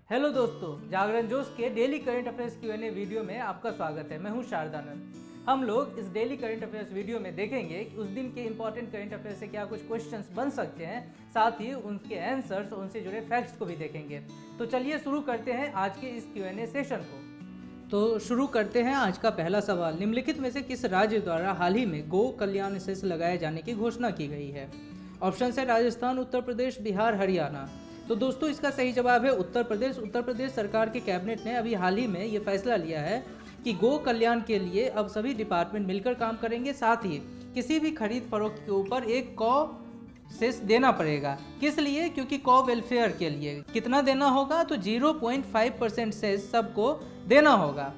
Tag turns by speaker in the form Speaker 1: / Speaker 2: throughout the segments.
Speaker 1: Hello दोस्तों, जागरण जोश के daily current affairs Q&A video में आपका स्वागत है। मैं हूं शारदानंद। हम लोग इस डेली करंट अफेयर्स वीडियो में देखेंगे कि उस दिन के इंपॉर्टेंट करंट अफेयर्स से क्या कुछ क्वेश्चंस बन सकते हैं, साथ ही उनके आंसर्स और उनसे जुड़े फैक्ट्स को भी देखेंगे। तो चलिए शुरू करते हैं आज के इस Q&A सेशन को। तो शुरू करते हैं आज का पहला सवाल। निम्नलिखित में से किस राज्य द्वारा हाल ही में गो कल्याण सेस लगाए जाने की घोषणा की गई है? ऑप्शन है राजस्थान, उत्तर प्रदेश, बिहार, हरियाणा। तो दोस्तों इसका सही जवाब है उत्तर प्रदेश। उत्तर प्रदेश सरकार के कैबिनेट ने अभी हाल ही में ये फैसला लिया है कि गो कल्याण के लिए अब सभी डिपार्टमेंट मिलकर काम करेंगे। साथ ही किसी भी खरीद फरोख्त के ऊपर एक कौ सेस देना पड़ेगा। किस लिए? क्योंकि कौ वेलफेयर के लिए। कितना देना होगा? तो 0.5% सेस सबको देना होगा।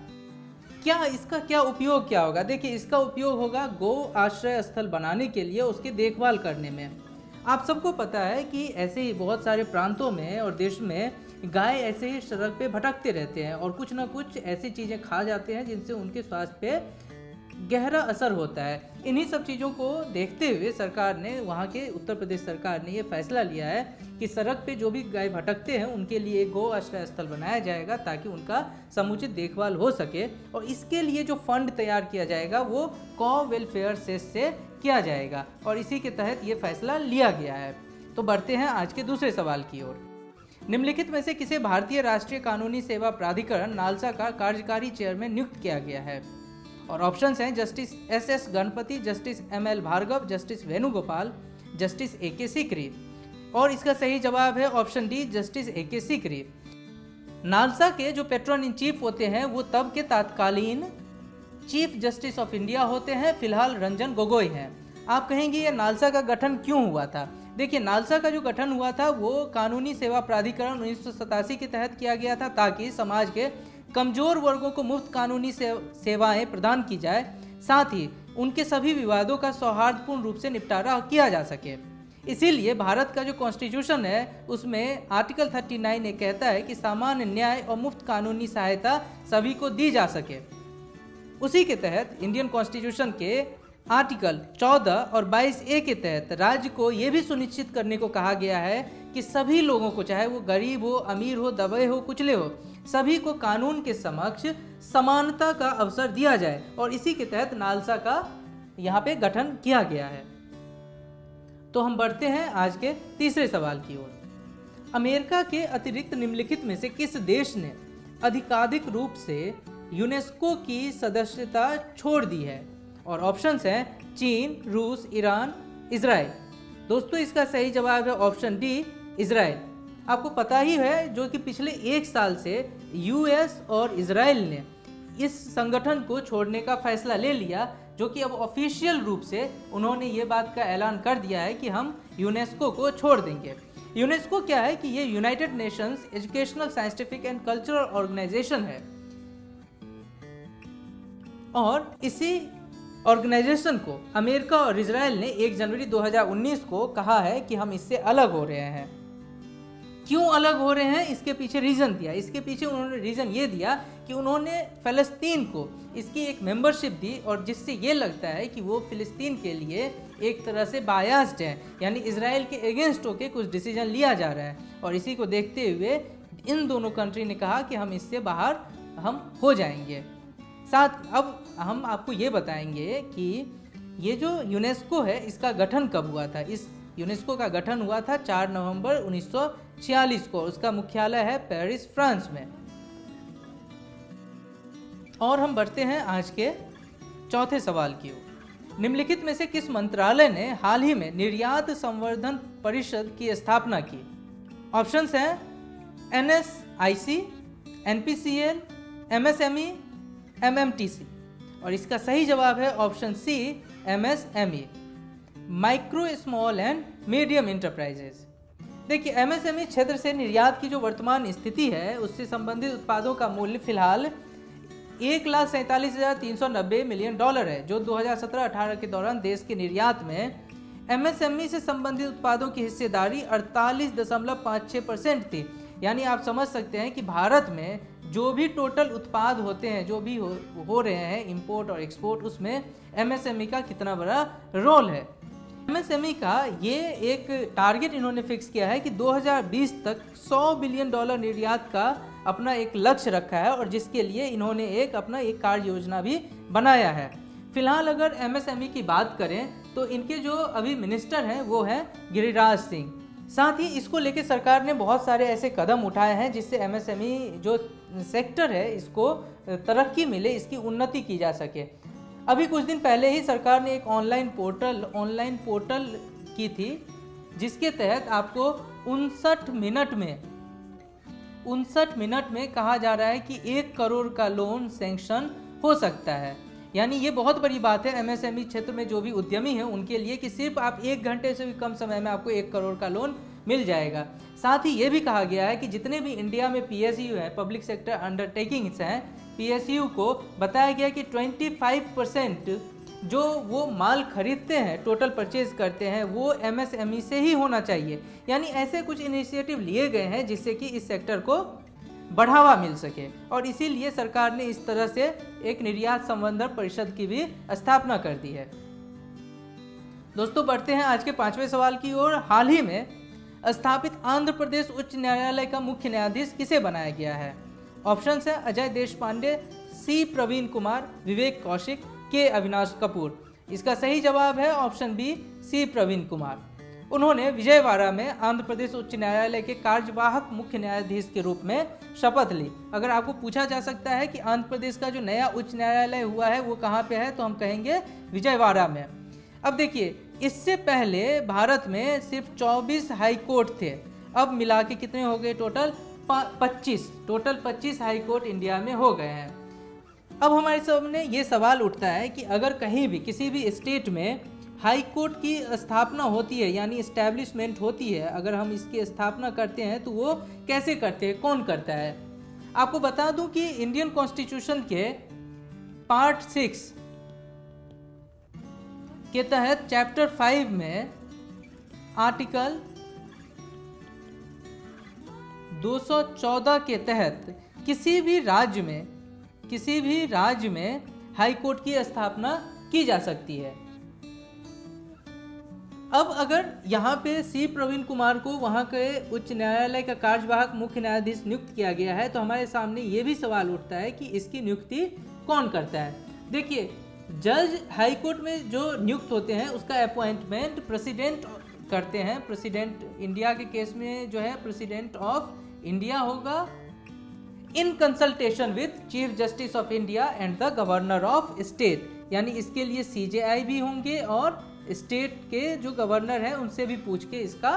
Speaker 1: क्या इसका क्या उपयोग क्या होगा? देखिए, इसका उपयोग होगा गो आश्रय स्थल बनाने के लिए, उसकी देखभाल करने में। आप सबको पता है कि ऐसे ही बहुत सारे प्रांतों में और देश में गाय ऐसे ही सड़क पे भटकते रहते हैं और कुछ ना कुछ ऐसी चीज़ें खा जाते हैं जिनसे उनके स्वास्थ्य पे गहरा असर होता है। इन्हीं सब चीज़ों को देखते हुए सरकार ने, वहाँ के उत्तर प्रदेश सरकार ने ये फैसला लिया है कि सड़क पे जो भी गाय भटकते हैं उनके लिए गो आश्रय स्थल बनाया जाएगा ताकि उनका समुचित देखभाल हो सके। और इसके लिए जो फंड तैयार किया जाएगा वो कौ वेलफेयर सेस से किया जाएगा और इसी के तहत ये फैसला लिया गया है। तो बढ़ते हैं आज के दूसरे सवाल की ओर। निम्नलिखित में से किसे भारतीय राष्ट्रीय कानूनी सेवा प्राधिकरण नालसा का कार्यकारी चेयरमैन नियुक्त किया गया है? और ऑप्शंस हैं justice S Ganapati, justice ML Bhargava, justice Venugopal, justice AK Sikri. और इसका सही जवाब है option D, justice AK Sikri. NALSA के जो पैट्रन इन चीफ होते हैं वो तब के तत्कालीन चीफ जस्टिस ऑफ इंडिया होते हैं, फिलहाल रंजन गोगोई हैं। आप कहेंगे ये नालसा का गठन क्यों हुआ था? देखिए, नालसा का जो गठन हुआ था वो कानूनी सेवा प्राधिकरण 1987 के तहत किया गया था ताकि समाज के कमजोर वर्गों को मुफ्त कानूनी सेवाएं प्रदान की जाए, साथ ही उनके सभी विवादों का सौहार्दपूर्ण रूप से निपटारा किया जा सके। इसीलिए भारत का जो कॉन्स्टिट्यूशन है उसमें आर्टिकल 39 ये कहता है कि सामान्य न्याय और मुफ्त कानूनी सहायता सभी को दी जा सके। उसी के तहत इंडियन कॉन्स्टिट्यूशन के आर्टिकल 14 और 22A के तहत राज्य को यह भी सुनिश्चित करने को कहा गया है कि सभी लोगों को, चाहे वो गरीब हो, अमीर हो, दबे हो, कुचले हो, सभी को कानून के समक्ष समानता का अवसर दिया जाए। और इसी के तहत नालसा का यहाँ पे गठन किया गया है। तो हम बढ़ते हैं आज के तीसरे सवाल की ओर। अमेरिका के अतिरिक्त निम्नलिखित में से किस देश ने आधिकारिक रूप से यूनेस्को की सदस्यता छोड़ दी है? और ऑप्शंस हैं चीन, रूस, ईरान, इजराइल। दोस्तों इसका सही जवाब है ऑप्शन डी, इजराइल। आपको पता ही है जो कि पिछले एक साल से US और इजराइल ने इस संगठन को छोड़ने का फैसला ले लिया, जो कि अब ऑफिशियल रूप से उन्होंने ये बात का ऐलान कर दिया है कि हम यूनेस्को को छोड़ देंगे। यूनेस्को क्या है कि ये United Nations Educational, Scientific and Cultural Organization है और इसी ऑर्गेनाइजेशन को अमेरिका और इजराइल ने 1 जनवरी 2019 को कहा है कि हम इससे अलग हो रहे हैं। क्यों अलग हो रहे हैं, इसके पीछे रीजन दिया। इसके पीछे उन्होंने रीजन ये दिया कि उन्होंने फ़लस्तीन को इसकी एक मेंबरशिप दी और जिससे ये लगता है कि वो फ़लस्तीन के लिए एक तरह से बायास्ड है, यानी इजराइल के अगेंस्ट होकर कुछ डिसीजन लिया जा रहा है। और इसी को देखते हुए इन दोनों कंट्री ने कहा कि हम इससे बाहर हम हो जाएंगे। साथ अब हम आपको ये बताएंगे कि ये जो यूनेस्को है इसका गठन कब हुआ था। इस यूनेस्को का गठन हुआ था 4 नवंबर 1946 को। उसका मुख्यालय है पेरिस, फ्रांस में। और हम बढ़ते हैं आज के चौथे सवाल की ओर। निम्नलिखित में से किस मंत्रालय ने हाल ही में निर्यात संवर्धन परिषद की स्थापना की? ऑप्शंस हैं NSIC, NPCL, MSME, MMTC। और इसका सही जवाब है option C, MSME, micro small and medium enterprises. देखिए, MSME क्षेत्र से निर्यात की जो वर्तमान स्थिति है उससे संबंधित उत्पादों का मूल्य फिलहाल $1,47,390 मिलियन है, जो 2017-18 के दौरान देश के निर्यात में MSME से संबंधित उत्पादों की हिस्सेदारी 48.56% थी। यानी आप समझ सकते हैं कि भारत में जो भी टोटल उत्पाद होते हैं, जो भी हो रहे हैं इंपोर्ट और एक्सपोर्ट, उसमें MSME का कितना बड़ा रोल है। एमएसएमई का ये एक टारगेट इन्होंने फिक्स किया है कि 2020 तक $100 बिलियन निर्यात का अपना एक लक्ष्य रखा है और जिसके लिए इन्होंने अपना एक कार्य योजना भी बनाया है। फिलहाल अगर एमएसएमई की बात करें तो इनके जो अभी मिनिस्टर हैं वो हैं गिरिराज सिंह। साथ ही इसको लेके सरकार ने बहुत सारे ऐसे कदम उठाए हैं जिससे एमएसएमई जो सेक्टर है इसको तरक्की मिले, इसकी उन्नति की जा सके। अभी कुछ दिन पहले ही सरकार ने एक ऑनलाइन पोर्टल की थी जिसके तहत आपको 59 मिनट में कहा जा रहा है कि 1 करोड़ का लोन सैंक्शन हो सकता है। यानी ये बहुत बड़ी बात है एमएसएमई क्षेत्र में जो भी उद्यमी हैं उनके लिए कि सिर्फ आप 1 घंटे से भी कम समय में आपको 1 करोड़ का लोन मिल जाएगा। साथ ही ये भी कहा गया है कि जितने भी इंडिया में पीएसयू हैं, पब्लिक सेक्टर अंडरटेकिंग्स हैं, पीएसयू को बताया गया कि 25% जो वो माल खरीदते हैं, टोटल परचेज करते हैं, वो एमएसएमई से ही होना चाहिए। यानी ऐसे कुछ इनिशिएटिव लिए गए हैं जिससे कि इस सेक्टर को बढ़ावा मिल सके और इसीलिए सरकार ने इस तरह से एक निर्यात संवर्धन परिषद की भी स्थापना कर दी है। दोस्तों बढ़ते हैं आज के 5वें सवाल की ओर। हाल ही में स्थापित आंध्र प्रदेश उच्च न्यायालय का मुख्य न्यायाधीश किसे बनाया गया है? ऑप्शंस है अजय देशपांडे, सी प्रवीण कुमार, विवेक कौशिक, के अविनाश कपूर। इसका सही जवाब है ऑप्शन बी, सी प्रवीण कुमार। उन्होंने विजयवाड़ा में आंध्र प्रदेश उच्च न्यायालय के कार्यवाहक मुख्य न्यायाधीश के रूप में शपथ ली। अगर आपको पूछा जा सकता है कि आंध्र प्रदेश का जो नया उच्च न्यायालय हुआ है वो कहाँ पे है, तो हम कहेंगे विजयवाड़ा में। अब देखिए, इससे पहले भारत में सिर्फ 24 हाई कोर्ट थे, अब मिला के कितने हो गए टोटल? 25 हाई कोर्ट इंडिया में हो गए हैं। अब हमारे सामने ये सवाल उठता है कि अगर कहीं भी किसी भी स्टेट में हाई कोर्ट की स्थापना होती है यानी इस्टेब्लिशमेंट होती है, अगर हम इसकी स्थापना करते हैं तो वो कैसे करते हैं, कौन करता है? आपको बता दूं कि इंडियन कॉन्स्टिट्यूशन के पार्ट 6 के तहत चैप्टर 5 में आर्टिकल 214 के तहत किसी भी राज्य में हाई कोर्ट की स्थापना की जा सकती है। अब अगर यहाँ पे सी प्रवीण कुमार को वहाँ के उच्च न्यायालय का कार्यवाहक मुख्य न्यायाधीश नियुक्त किया गया है तो हमारे सामने ये भी सवाल उठता है कि इसकी नियुक्ति कौन करता है। देखिए, जज हाई कोर्ट में जो नियुक्त होते हैं उसका अपॉइंटमेंट प्रेसिडेंट करते हैं। प्रेसिडेंट इंडिया के केस में जो है प्रेसिडेंट ऑफ इंडिया होगा in consultation with chief justice of India and the governor of state. यानी इसके लिए सीजेआई भी होंगे और स्टेट के जो गवर्नर हैं उनसे भी पूछ के इसका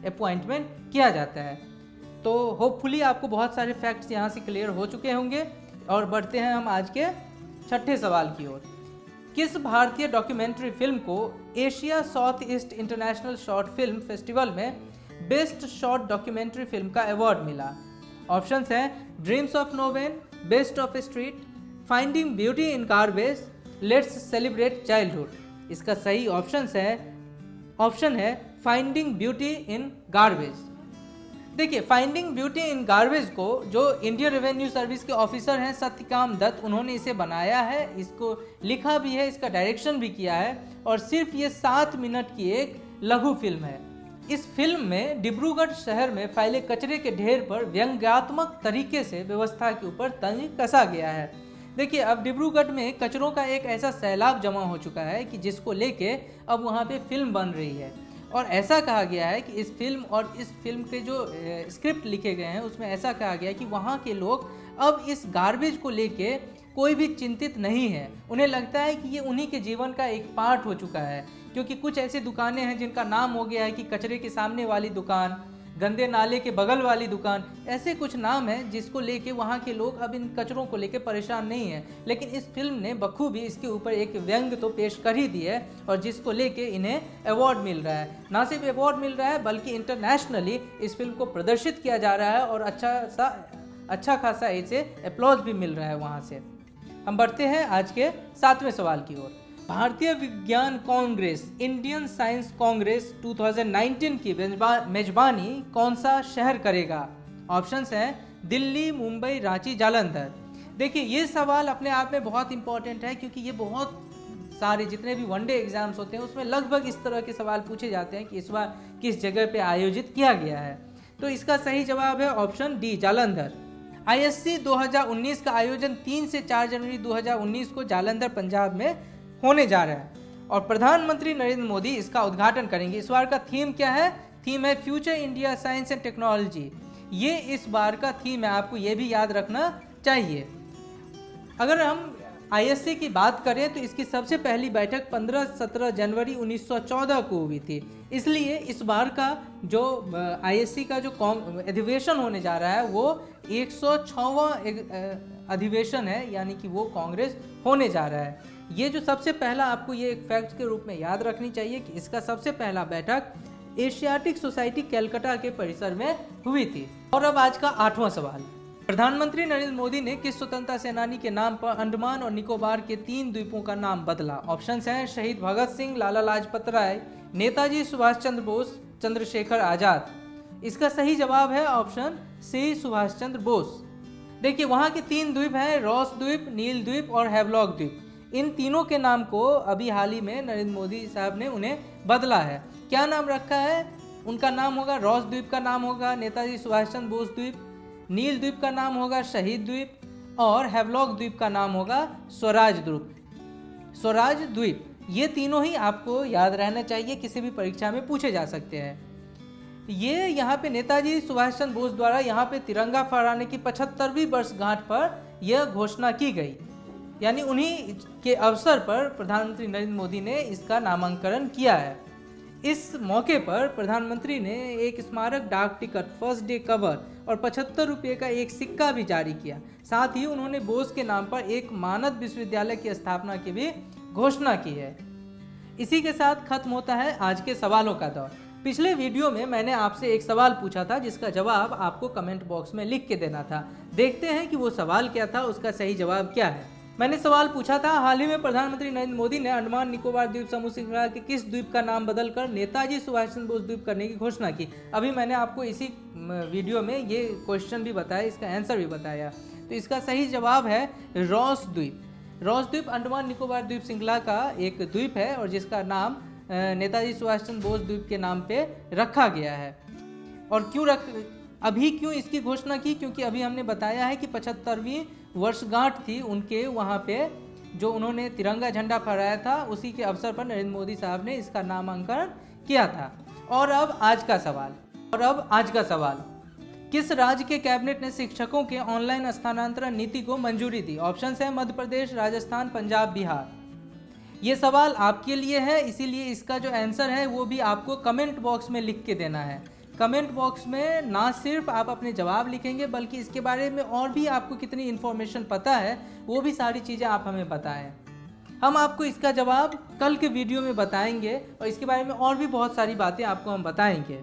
Speaker 1: अपॉइंटमेंट किया जाता है। तो होपफुली आपको बहुत सारे फैक्ट्स यहाँ से क्लियर हो चुके होंगे और बढ़ते हैं हम आज के 6ठे सवाल की ओर। किस भारतीय डॉक्यूमेंट्री फिल्म को Asia South East International Short Film Festival में बेस्ट शॉर्ट डॉक्यूमेंट्री फिल्म का अवार्ड मिला? ऑप्शंस हैं dreams of Noven, best of street, finding beauty in garbage, let's celebrate childhood. इसका सही ऑप्शन है फाइंडिंग ब्यूटी इन गार्बेज। देखिए, finding beauty in garbage को जो इंडियन रेवेन्यू सर्विस के ऑफिसर हैं सत्यकाम दत्त, उन्होंने इसे बनाया है, इसको लिखा भी है, इसका डायरेक्शन भी किया है और सिर्फ ये 7 मिनट की एक लघु फिल्म है। इस फिल्म में डिब्रूगढ़ शहर में फैले कचरे के ढेर पर व्यंग्यात्मक तरीके से व्यवस्था के ऊपर तंज कसा गया है। देखिए, अब डिब्रूगढ़ में कचरों का एक ऐसा सैलाब जमा हो चुका है कि जिसको लेके अब वहाँ पे फिल्म बन रही है और ऐसा कहा गया है कि इस फिल्म के जो स्क्रिप्ट लिखे गए हैं उसमें ऐसा कहा गया है कि वहाँ के लोग अब इस गार्बेज को लेके कोई भी चिंतित नहीं है। उन्हें लगता है कि ये उन्हीं के जीवन का एक पार्ट हो चुका है, क्योंकि कुछ ऐसी दुकानें हैं जिनका नाम हो गया है कि कचरे के सामने वाली दुकान, गंदे नाले के बगल वाली दुकान, ऐसे कुछ नाम हैं जिसको लेके वहाँ के लोग अब इन कचरों को लेके परेशान नहीं हैं। लेकिन इस फिल्म ने बखूबी इसके ऊपर एक व्यंग तो पेश कर ही दी है और जिसको लेके इन्हें अवार्ड मिल रहा है। ना सिर्फ अवार्ड मिल रहा है बल्कि इंटरनेशनली इस फिल्म को प्रदर्शित किया जा रहा है और अच्छा खासा इसे अप्लॉज भी मिल रहा है वहाँ से। हम बढ़ते हैं आज के 7वें सवाल की ओर। भारतीय विज्ञान कांग्रेस इंडियन साइंस कांग्रेस 2019 की मेजबानी कौन सा शहर करेगा? ऑप्शंस हैं दिल्ली, मुंबई, रांची, जालंधर। देखिए, ये सवाल अपने आप में बहुत इंपॉर्टेंट है क्योंकि ये बहुत सारे जितने भी वनडे एग्जाम्स होते हैं उसमें लगभग इस तरह के सवाल पूछे जाते हैं कि इस बार किस जगह पे आयोजित किया गया है। तो इसका सही जवाब है ऑप्शन डी, जालंधर। ISC 2019 का आयोजन 3 से 4 जनवरी 2019 को जालंधर पंजाब में होने जा रहा है और प्रधानमंत्री नरेंद्र मोदी इसका उद्घाटन करेंगे। इस बार का थीम क्या है? थीम है future India science and technology. ये इस बार का थीम है, आपको ये भी याद रखना चाहिए। अगर हम ISC की बात करें तो इसकी सबसे पहली बैठक 15-17 जनवरी 1914 को हुई थी। इसलिए इस बार का जो ISC का जो अधिवेशन होने जा रहा है वो 106वां अधिवेशन है, यानी कि वो कांग्रेस होने जा रहा है। ये जो सबसे पहला आपको ये एक फैक्ट के रूप में याद रखनी चाहिए कि इसका सबसे पहला बैठक एशियाटिक सोसाइटी कलकत्ता के परिसर में हुई थी। और अब आज का 8वां सवाल, प्रधानमंत्री नरेंद्र मोदी ने किस स्वतंत्रता सेनानी के नाम पर अंडमान और निकोबार के 3 द्वीपों का नाम बदला? ऑप्शंस हैं शहीद भगत सिंह, लाला लाजपत राय, नेताजी सुभाष चंद्र बोस, चंद्रशेखर आजाद। इसका सही जवाब है ऑप्शन सी, सुभाष चंद्र बोस। देखिए वहाँ के 3 द्वीप हैं, रॉस द्वीप, नील द्वीप और हैवलॉक द्वीप। इन तीनों के नाम को अभी हाल ही में नरेंद्र मोदी साहब ने उन्हें बदला है। क्या नाम रखा है? उनका नाम होगा रॉस द्वीप का नाम होगा नेताजी सुभाष चंद्र बोस द्वीप, नील द्वीप का नाम होगा शहीद द्वीप और हैवलॉक द्वीप का नाम होगा स्वराज द्वीप। ये तीनों ही आपको याद रहना चाहिए, किसी भी परीक्षा में पूछे जा सकते हैं। ये यहाँ पे नेताजी सुभाष चंद्र बोस द्वारा यहाँ पे तिरंगा फहराने की 75वीं वर्षगांठ पर यह घोषणा की गई, यानी उन्हीं के अवसर पर प्रधानमंत्री नरेंद्र मोदी ने इसका नामांकन किया है। इस मौके पर प्रधानमंत्री ने एक स्मारक डाक टिकट, फर्स्ट डे कवर और 75 रुपये का एक सिक्का भी जारी किया। साथ ही उन्होंने बोस के नाम पर एक मानद विश्वविद्यालय की स्थापना की भी घोषणा की है। इसी के साथ खत्म होता है आज के सवालों का दौर। पिछले वीडियो में मैंने आपसे एक सवाल पूछा था जिसका जवाब आपको कमेंट बॉक्स में लिख के देना था। देखते हैं कि वो सवाल क्या था, उसका सही जवाब क्या है। मैंने सवाल पूछा था, हाल ही में प्रधानमंत्री नरेंद्र मोदी ने अंडमान निकोबार द्वीप समूह श्रृंखला के किस द्वीप का नाम बदलकर नेताजी सुभाष चंद्र बोस द्वीप करने की घोषणा की? अभी मैंने आपको इसी वीडियो में ये क्वेश्चन भी बताया, इसका आंसर भी बताया। तो इसका सही जवाब है रॉस द्वीप। रॉस द्वीप अंडमान निकोबार द्वीप श्रृंखला का एक द्वीप है और जिसका नाम नेताजी सुभाष चंद्र बोस द्वीप के नाम पे रखा गया है। और अभी क्यों इसकी घोषणा की? क्योंकि अभी हमने बताया है कि 75वीं वर्षगांठ थी उनके वहाँ पे, जो उन्होंने तिरंगा झंडा फहराया था, उसी के अवसर पर नरेंद्र मोदी साहब ने इसका नामांकन किया था। और अब आज का सवाल, किस राज्य के कैबिनेट ने शिक्षकों के ऑनलाइन स्थानांतरण नीति को मंजूरी दी? ऑप्शंस है मध्य प्रदेश, राजस्थान, पंजाब, बिहार। ये सवाल आपके लिए है, इसीलिए इसका जो आंसर है वो भी आपको कमेंट बॉक्स में लिख के देना है। कमेंट बॉक्स में ना सिर्फ आप अपने जवाब लिखेंगे बल्कि इसके बारे में और भी आपको कितनी इन्फॉर्मेशन पता है वो भी सारी चीज़ें आप हमें बताएं। हम आपको इसका जवाब कल के वीडियो में बताएंगे और इसके बारे में और भी बहुत सारी बातें आपको हम बताएंगे।